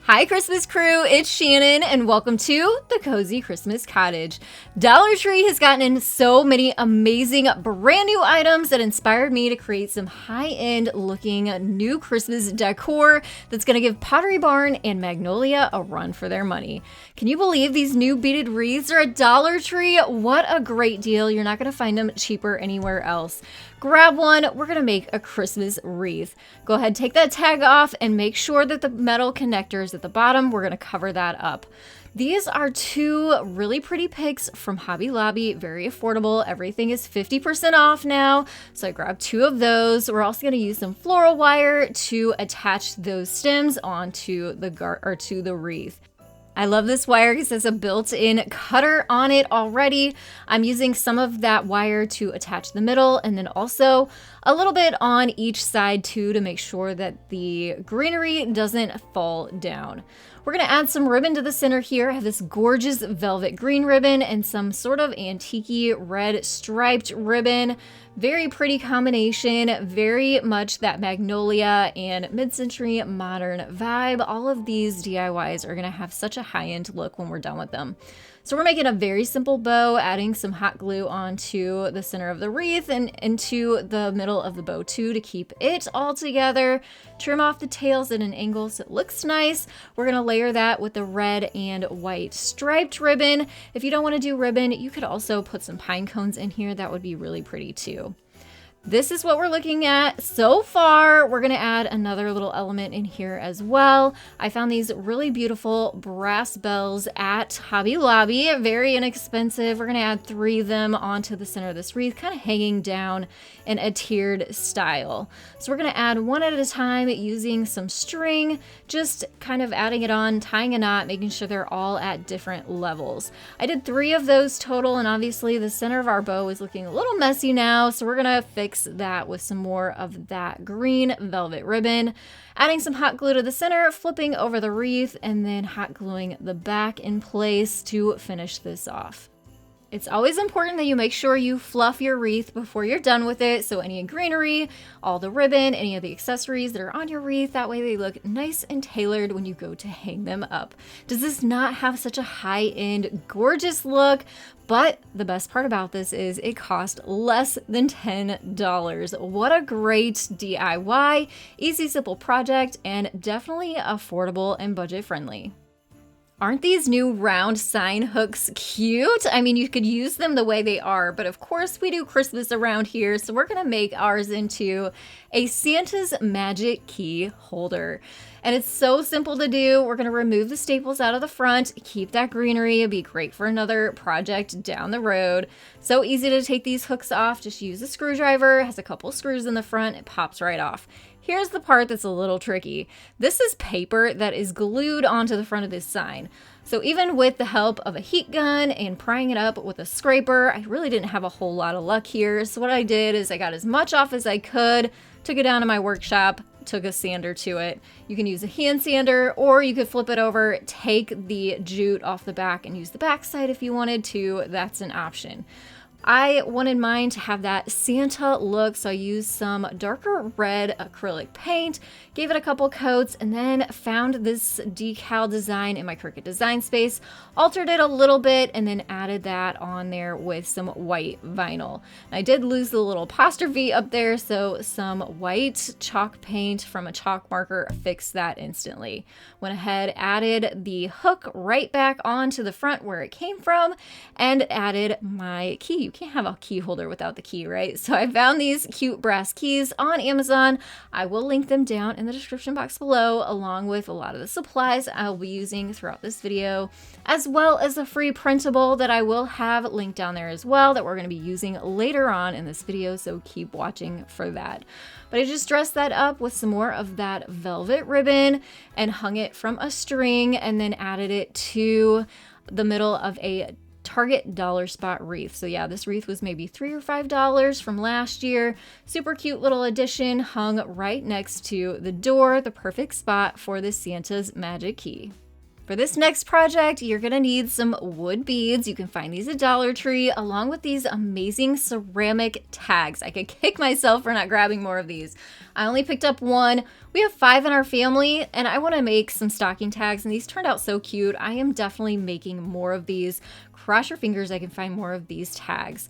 Hi Christmas crew, it's Shannon and welcome to the Cozy Christmas Cottage. Dollar Tree has gotten in so many amazing brand new items that inspired me to create some high-end looking new Christmas decor that's going to give Pottery Barn and Magnolia a run for their money. Can you believe these new beaded wreaths are at Dollar Tree? What a great deal. You're not going to find them cheaper anywhere else. Grab one, we're gonna make a Christmas wreath. Go ahead, take that tag off and make sure that the metal connectors at the bottom, we're gonna cover that up. These are two really pretty picks from Hobby Lobby, very affordable. Everything is 50% off now, so I grabbed two of those. We're also gonna use some floral wire to attach those stems onto the wreath. I love this wire because it has a built-in cutter on it already. I'm using some of that wire to attach the middle and then also a little bit on each side too to make sure that the greenery doesn't fall down. We're gonna add some ribbon to the center here. I have this gorgeous velvet green ribbon and some sort of antique-y red striped ribbon. Very pretty combination, very much that Magnolia and mid-century modern vibe. All of these DIYs are gonna have such a high-end look when we're done with them. So we're making a very simple bow, adding some hot glue onto the center of the wreath and into the middle of the bow too to keep it all together. Trim off the tails at an angle so it looks nice. We're gonna layer that with the red and white striped ribbon. If you don't wanna do ribbon, you could also put some pine cones in here. That would be really pretty too. This is what we're looking at so far. We're gonna add another little element in here as well. I found these really beautiful brass bells at Hobby Lobby, very inexpensive. We're gonna add 3 of them onto the center of this wreath, kind of hanging down in a tiered style. So we're gonna add one at a time using some string, just kind of adding it on, tying a knot, making sure they're all at different levels. I did 3 of those total, and obviously the center of our bow is looking a little messy now, so we're gonna fix that with some more of that green velvet ribbon, adding some hot glue to the center, flipping over the wreath, and then hot gluing the back in place to finish this off. It's always important that you make sure you fluff your wreath before you're done with it, so any greenery, all the ribbon, any of the accessories that are on your wreath, that way they look nice and tailored when you go to hang them up. Does this not have such a high-end, gorgeous look? But the best part about this is it cost less than $10. What a great DIY, easy, simple project, and definitely affordable and budget-friendly. Aren't these new round sign hooks cute? I mean, you could use them the way they are, but of course we do Christmas around here, so we're gonna make ours into a Santa's Magic Key holder. And it's so simple to do. We're gonna remove the staples out of the front, keep that greenery. It'd be great for another project down the road. So easy to take these hooks off. Just use a screwdriver. It has a couple screws in the front. It pops right off. Here's the part that's a little tricky. This is paper that is glued onto the front of this sign. So even with the help of a heat gun and prying it up with a scraper, I really didn't have a whole lot of luck here. So what I did is I got as much off as I could, took it down to my workshop, took a sander to it. You can use a hand sander or you could flip it over, take the jute off the back and use the back side if you wanted to. That's an option. I wanted mine to have that Santa look, so I used some darker red acrylic paint, gave it a couple coats, and then found this decal design in my Cricut design space, altered it a little bit, and then added that on there with some white vinyl. And I did lose the little apostrophe up there, so some white chalk paint from a chalk marker fixed that instantly. Went ahead, added the hook right back onto the front where it came from, and added my key. You can't have a key holder without the key, right? So I found these cute brass keys on Amazon. I will link them down in the description box below, along with a lot of the supplies I'll be using throughout this video, as well as a free printable that I will have linked down there as well that we're going to be using later on in this video, so keep watching for that. But I just dressed that up with some more of that velvet ribbon and hung it from a string and then added it to the middle of a Target dollar spot wreath. So yeah, this wreath was maybe $3 or $5 from last year. Super cute little addition, hung right next to the door, the perfect spot for the Santa's Magic Key. For this next project, you're gonna need some wood beads. You can find these at Dollar Tree, along with these amazing ceramic tags. I could kick myself for not grabbing more of these. I only picked up one. We have 5 in our family, and I wanna make some stocking tags, and these turned out so cute. I am definitely making more of these. Cross your fingers I can find more of these tags.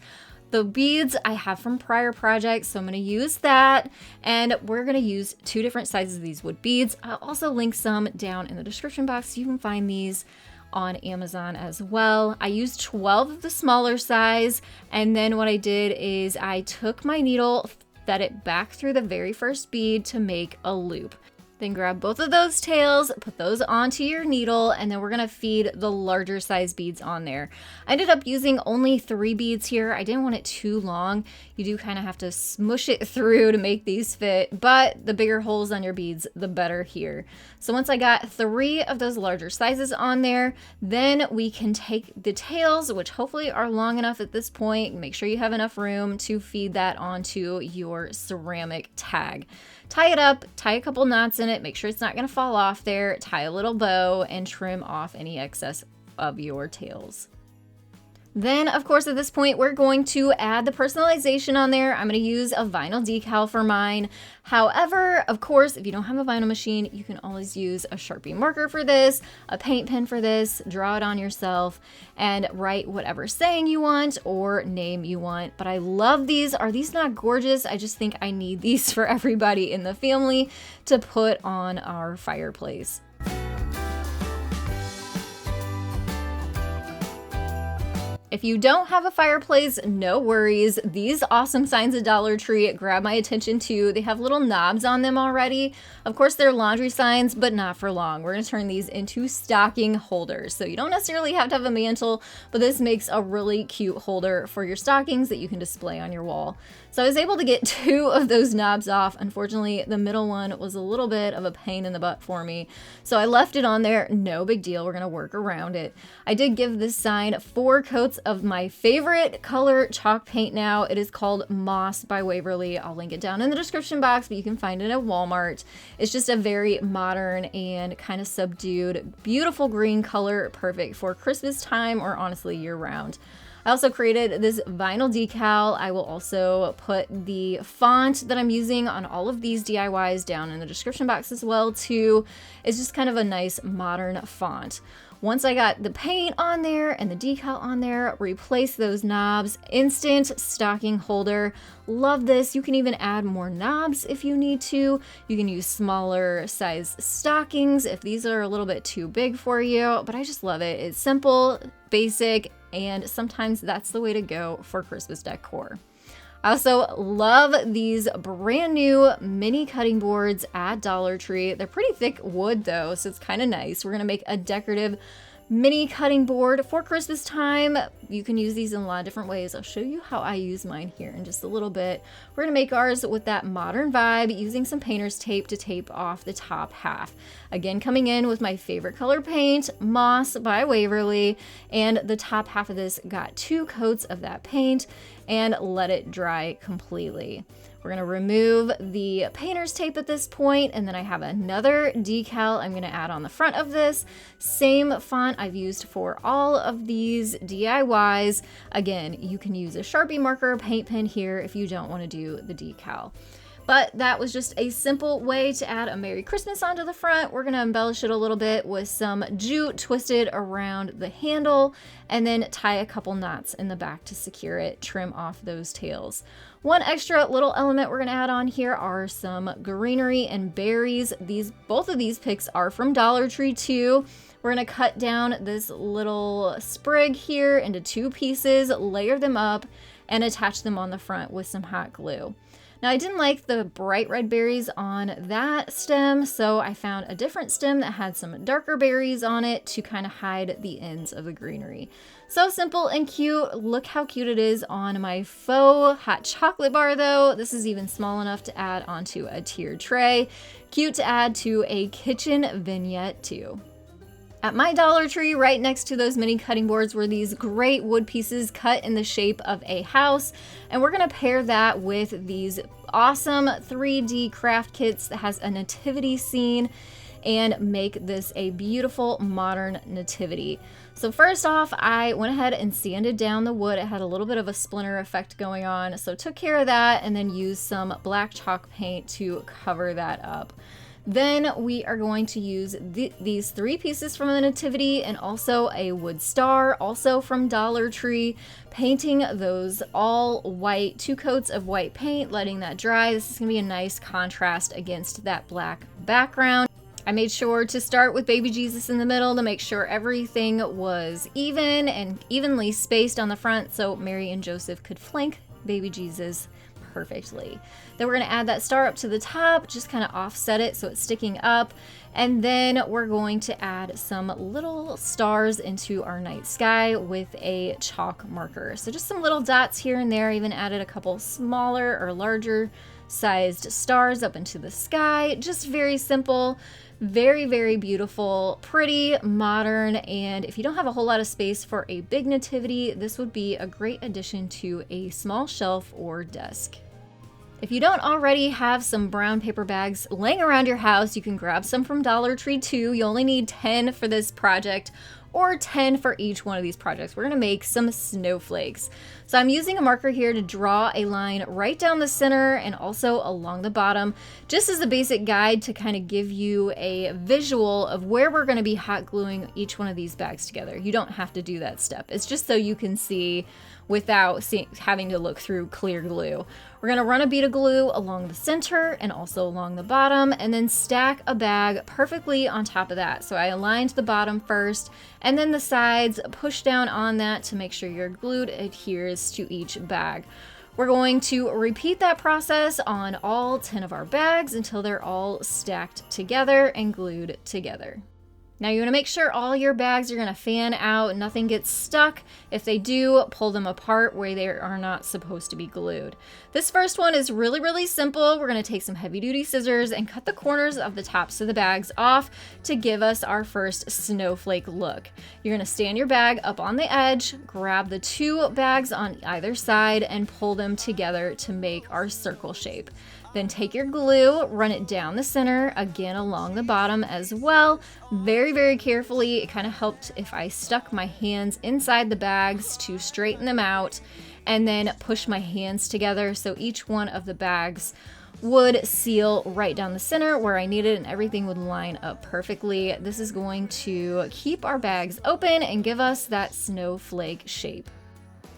The beads I have from prior projects, so I'm going to use that, and we're going to use 2 different sizes of these wood beads. I'll also link some down in the description box so you can find these on Amazon as well. I used 12 of the smaller size, and then what I did is I took my needle, fed it back through the very first bead to make a loop. Then grab both of those tails, put those onto your needle, and then we're gonna feed the larger size beads on there. I ended up using only 3 beads here. I didn't want it too long. You do kind of have to smush it through to make these fit, but the bigger holes on your beads, the better here. So once I got 3 of those larger sizes on there, then we can take the tails, which hopefully are long enough at this point. Make sure you have enough room to feed that onto your ceramic tag. Tie it up, tie a couple knots in it, make sure it's not going to fall off there, tie a little bow, and trim off any excess of your tails. Then, of course, at this point, we're going to add the personalization on there. I'm going to use a vinyl decal for mine. However, of course, if you don't have a vinyl machine, you can always use a Sharpie marker for this, a paint pen for this, draw it on yourself, and write whatever saying you want or name you want. But I love these. Are these not gorgeous? I just think I need these for everybody in the family to put on our fireplace. If you don't have a fireplace, no worries. These awesome signs at Dollar Tree grab my attention too. They have little knobs on them already. Of course, they're laundry signs, but not for long. We're gonna turn these into stocking holders. So you don't necessarily have to have a mantle, but this makes a really cute holder for your stockings that you can display on your wall. So I was able to get 2 of those knobs off. Unfortunately, the middle one was a little bit of a pain in the butt for me. So I left it on there, no big deal. We're gonna work around it. I did give this sign 4 coats of my favorite color chalk paint now. It is called Moss by Waverly. I'll link it down in the description box, but you can find it at Walmart. It's just a very modern and kind of subdued, beautiful green color, perfect for Christmas time or honestly year round. I also created this vinyl decal. I will also put the font that I'm using on all of these DIYs down in the description box as well too. It's just kind of a nice modern font. Once I got the paint on there and the decal on there, replace those knobs, instant stocking holder. Love this. You can even add more knobs if you need to. You can use smaller size stockings if these are a little bit too big for you, but I just love it. It's simple, basic, and sometimes that's the way to go for Christmas decor. I also love these brand new mini cutting boards at Dollar Tree. They're pretty thick wood though, so it's kind of nice. We're gonna make a decorative mini cutting board for Christmas time. You can use these in a lot of different ways. I'll show you how I use mine here in just a little bit. We're gonna make ours with that modern vibe using some painter's tape to tape off the top half. Again, coming in with my favorite color paint, Moss by Waverly, and the top half of this got 2 coats of that paint and let it dry completely. We're gonna remove the painter's tape at this point, and then I have another decal I'm gonna add on the front of this. Same font I've used for all of these DIYs. Again, you can use a Sharpie marker or paint pen here if you don't wanna do the decal. But that was just a simple way to add a Merry Christmas onto the front. We're gonna embellish it a little bit with some jute twisted around the handle and then tie a couple knots in the back to secure it, trim off those tails. One extra little element we're gonna add on here are some greenery and berries. Both of these picks are from Dollar Tree too. We're gonna cut down this little sprig here into 2 pieces, layer them up, and attach them on the front with some hot glue. Now I didn't like the bright red berries on that stem, so I found a different stem that had some darker berries on it to kind of hide the ends of the greenery. So simple and cute. Look how cute it is on my faux hot chocolate bar though. This is even small enough to add onto a tiered tray. Cute to add to a kitchen vignette too. At my Dollar Tree, right next to those mini cutting boards were these great wood pieces cut in the shape of a house. And we're gonna pair that with these awesome 3D craft kits that has a nativity scene. and make this a beautiful modern nativity. So first off, I went ahead and sanded down the wood. It had a little bit of a splinter effect going on, so took care of that and then used some black chalk paint to cover that up. Then we are going to use these 3 pieces from the nativity and also a wood star, also from Dollar Tree, painting those all white, 2 coats of white paint, letting that dry. This is gonna be a nice contrast against that black background. I made sure to start with baby Jesus in the middle to make sure everything was even and evenly spaced on the front so Mary and Joseph could flank baby Jesus perfectly. Then we're going to add that star up to the top, just kind of offset it so it's sticking up. And then we're going to add some little stars into our night sky with a chalk marker. So just some little dots here and there. I even added a couple smaller or larger sized stars up into the sky. Just very simple, very, very beautiful, pretty, modern. And if you don't have a whole lot of space for a big nativity, this would be a great addition to a small shelf or desk. If you don't already have some brown paper bags laying around your house, you can grab some from Dollar Tree too. You only need 10 for this project, or 10 for each one of these projects. We're gonna make some snowflakes. So I'm using a marker here to draw a line right down the center and also along the bottom, just as a basic guide to kind of give you a visual of where we're gonna be hot gluing each one of these bags together. You don't have to do that step. It's just so you can see without having to look through clear glue. We're gonna run a bead of glue along the center and also along the bottom, and then stack a bag perfectly on top of that. So I aligned the bottom first, and then the sides, push down on that to make sure your glue adheres to each bag. We're going to repeat that process on all 10 of our bags until they're all stacked together and glued together. Now you want to make sure all your bags are going to fan out, nothing gets stuck. If they do, pull them apart where they are not supposed to be glued. This first one is really, really simple. We're going to take some heavy duty scissors and cut the corners of the tops of the bags off to give us our first snowflake look. You're going to stand your bag up on the edge, grab the 2 bags on either side and pull them together to make our circle shape. Then take your glue, run it down the center, again along the bottom as well. Very, very carefully. It kind of helped if I stuck my hands inside the bags to straighten them out and then push my hands together so each one of the bags would seal right down the center where I need it and everything would line up perfectly. This is going to keep our bags open and give us that snowflake shape.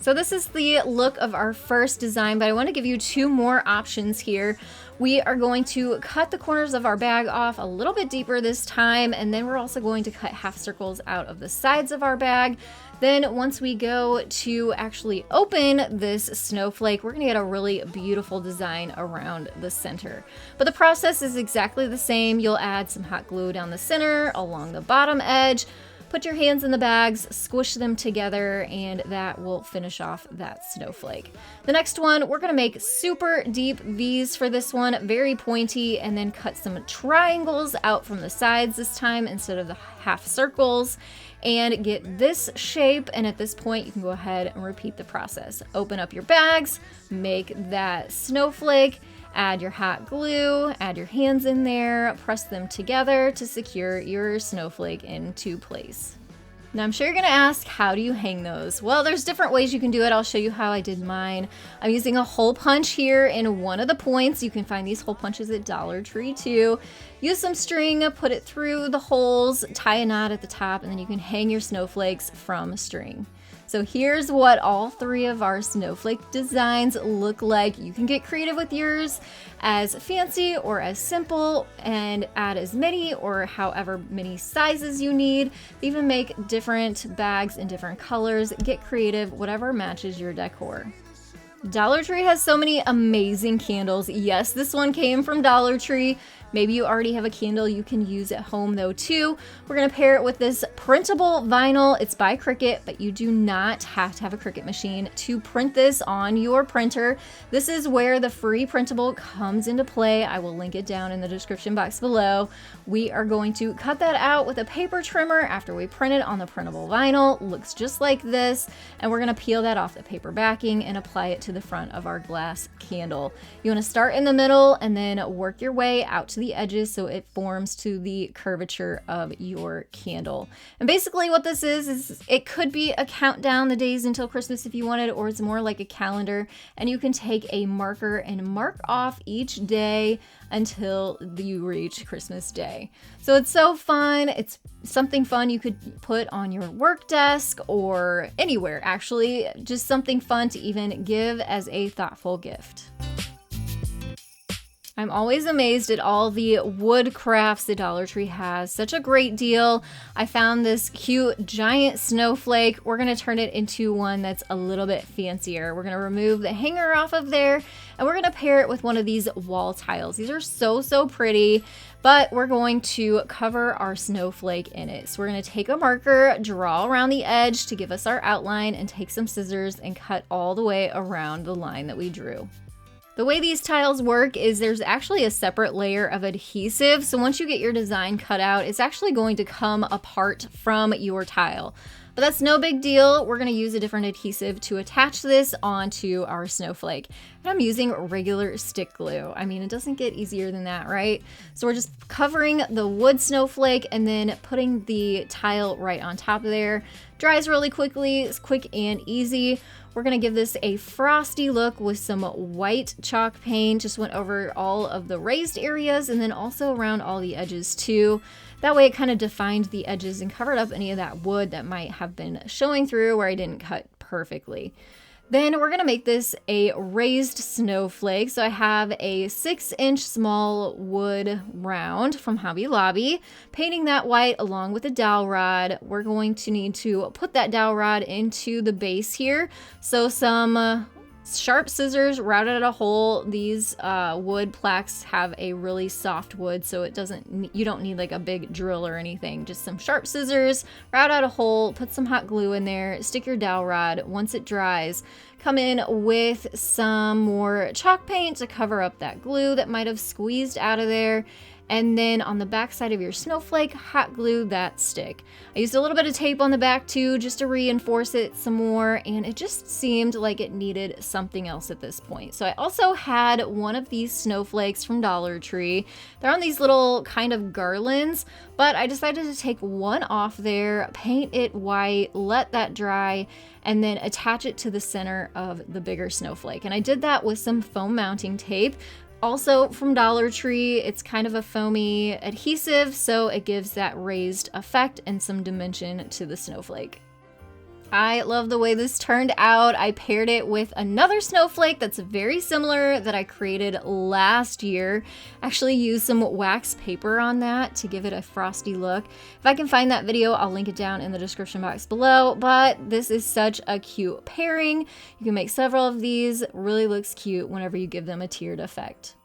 So this is the look of our first design, but I want to give you 2 more options here. We are going to cut the corners of our bag off a little bit deeper this time, and then we're also going to cut half circles out of the sides of our bag. Then once we go to actually open this snowflake, we're gonna get a really beautiful design around the center. But the process is exactly the same. You'll add some hot glue down the center, along the bottom edge, put your hands in the bags, squish them together, and that will finish off that snowflake. The next one, we're gonna make super deep V's for this one, very pointy, and then cut some triangles out from the sides this time instead of the half circles, and get this shape. And at this point, you can go ahead and repeat the process. Open up your bags, make that snowflake, add your hot glue, add your hands in there, press them together to secure your snowflake into place. Now I'm sure you're gonna ask, how do you hang those? Well, there's different ways you can do it. I'll show you how I did mine. I'm using a hole punch here in one of the points. You can find these hole punches at Dollar Tree too. Use some string, put it through the holes, tie a knot at the top, and then you can hang your snowflakes from string. So here's what all 3 of our snowflake designs look like. You can get creative with yours, as fancy or as simple, and add as many or however many sizes you need. Even make different bags in different colors. Get creative, whatever matches your decor. Dollar Tree has so many amazing candles. Yes, this one came from Dollar Tree. Maybe you already have a candle you can use at home though too. We're gonna pair it with this printable vinyl. It's by Cricut, but you do not have to have a Cricut machine to print this on your printer. This is where the free printable comes into play. I will link it down in the description box below. We are going to cut that out with a paper trimmer after we print it on the printable vinyl. Looks just like this, and we're gonna peel that off the paper backing and apply it to the front of our glass candle. You wanna start in the middle and then work your way out to the the edges so it forms to the curvature of your candle. And basically what this is it could be a countdown the days until Christmas if you wanted, or it's more like a calendar, and you can take a marker and mark off each day until you reach Christmas Day. So it's so fun. It's something fun you could put on your work desk or anywhere, actually. Just something fun to even give as a thoughtful gift. I'm always amazed at all the wood crafts the Dollar Tree has. Such a great deal. I found this cute giant snowflake. We're gonna turn it into one that's a little bit fancier. We're gonna remove the hanger off of there, and we're gonna pair it with one of these wall tiles. These are so pretty, but we're going to cover our snowflake in it. So we're gonna take a marker, draw around the edge to give us our outline, and take some scissors and cut all the way around the line that we drew. The way these tiles work is there's actually a separate layer of adhesive. So once you get your design cut out, it's actually going to come apart from your tile. But that's no big deal. We're gonna use a different adhesive to attach this onto our snowflake. And I'm using regular stick glue. I mean, it doesn't get easier than that, right? So we're just covering the wood snowflake and then putting the tile right on top of there. Dries really quickly, it's quick and easy. We're gonna give this a frosty look with some white chalk paint. Just went over all of the raised areas and then also around all the edges too. That way it kind of defined the edges and covered up any of that wood that might have been showing through where I didn't cut perfectly. Then we're gonna make this a raised snowflake. So I have a 6-inch small wood round from Hobby Lobby. Painting that white along with a dowel rod. We're going to need to put that dowel rod into the base here. So some sharp scissors routed a hole. These wood plaques have a really soft wood, so you don't need like a big drill or anything. Just some sharp scissors, route out a hole, put some hot glue in there, stick your dowel rod. Once it dries, come in with some more chalk paint to cover up that glue that might have squeezed out of there. And then on the back side of your snowflake, hot glue that stick. I used a little bit of tape on the back too, just to reinforce it some more, and it just seemed like it needed something else at this point. So I also had one of these snowflakes from Dollar Tree. They're on these little kind of garlands, but I decided to take one off there, paint it white, let that dry, and then attach it to the center of the bigger snowflake. And I did that with some foam mounting tape. Also from Dollar Tree. It's kind of a foamy adhesive, so it gives that raised effect and some dimension to the snowflake. I love the way this turned out. I paired it with another snowflake that's very similar that I created last year. Actually used some wax paper on that to give it a frosty look. If I can find that video, I'll link it down in the description box below, but this is such a cute pairing. You can make several of these. Really looks cute whenever you give them a tiered effect.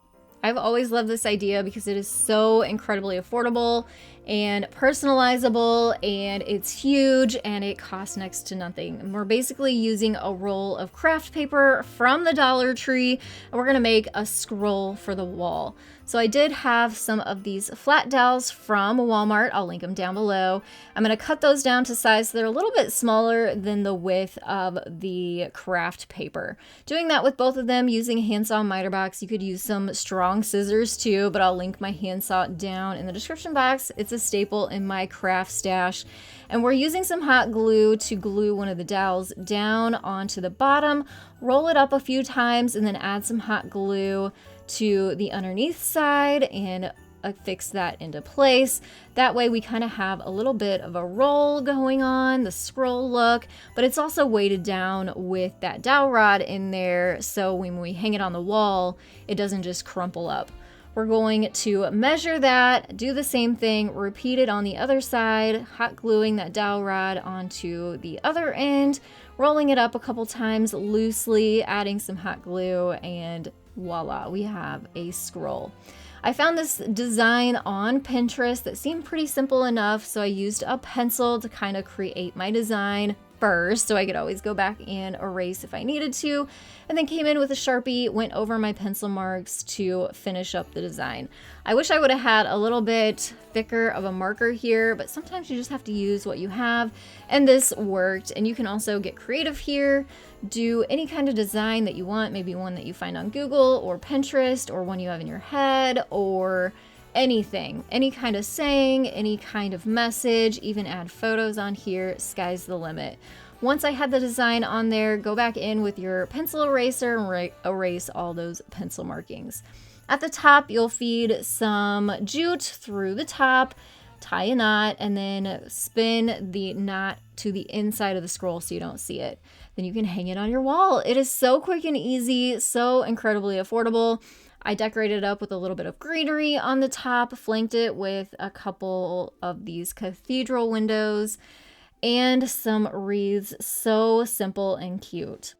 I've always loved this idea because it is so incredibly affordable and personalizable, and it's huge and it costs next to nothing. And we're basically using a roll of craft paper from the Dollar Tree, and we're gonna make a scroll for the wall. So I did have some of these flat dowels from Walmart. I'll link them down below. I'm gonna cut those down to size. They're a little bit smaller than the width of the craft paper. Doing that with both of them using a handsaw miter box. You could use some strong scissors too, but I'll link my handsaw down in the description box. It's a staple in my craft stash. And we're using some hot glue to glue one of the dowels down onto the bottom, roll it up a few times, and then add some hot glue to the underneath side and affix that into place. That way we kind of have a little bit of a roll going on, the scroll look, but it's also weighted down with that dowel rod in there, so when we hang it on the wall, it doesn't just crumple up. We're going to measure that, do the same thing, repeat it on the other side, hot gluing that dowel rod onto the other end, rolling it up a couple times loosely, adding some hot glue, and voila, we have a scroll. I found this design on Pinterest that seemed pretty simple enough, so I used a pencil to kind of create my design first, so I could always go back and erase if I needed to, and then came in with a Sharpie, went over my pencil marks to finish up the design. I wish I would have had a little bit thicker of a marker here, but sometimes you just have to use what you have, and this worked. And you can also get creative here, do any kind of design that you want, maybe one that you find on Google or Pinterest, or one you have in your head, or anything, any kind of saying, any kind of message, even add photos on here. Sky's the limit. Once I had the design on there, go back in with your pencil eraser and erase all those pencil markings. At the top, you'll feed some jute through the top, tie a knot, and then spin the knot to the inside of the scroll so you don't see it. Then you can hang it on your wall. It is so quick and easy, so incredibly affordable. I decorated it up with a little bit of greenery on the top, flanked it with a couple of these cathedral windows and some wreaths. So simple and cute.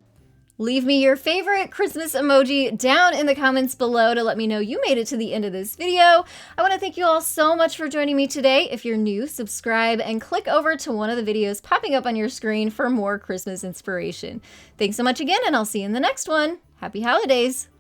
Leave me your favorite Christmas emoji down in the comments below to let me know you made it to the end of this video. I want to thank you all so much for joining me today. If you're new, subscribe and click over to one of the videos popping up on your screen for more Christmas inspiration. Thanks so much again, and I'll see you in the next one. Happy holidays!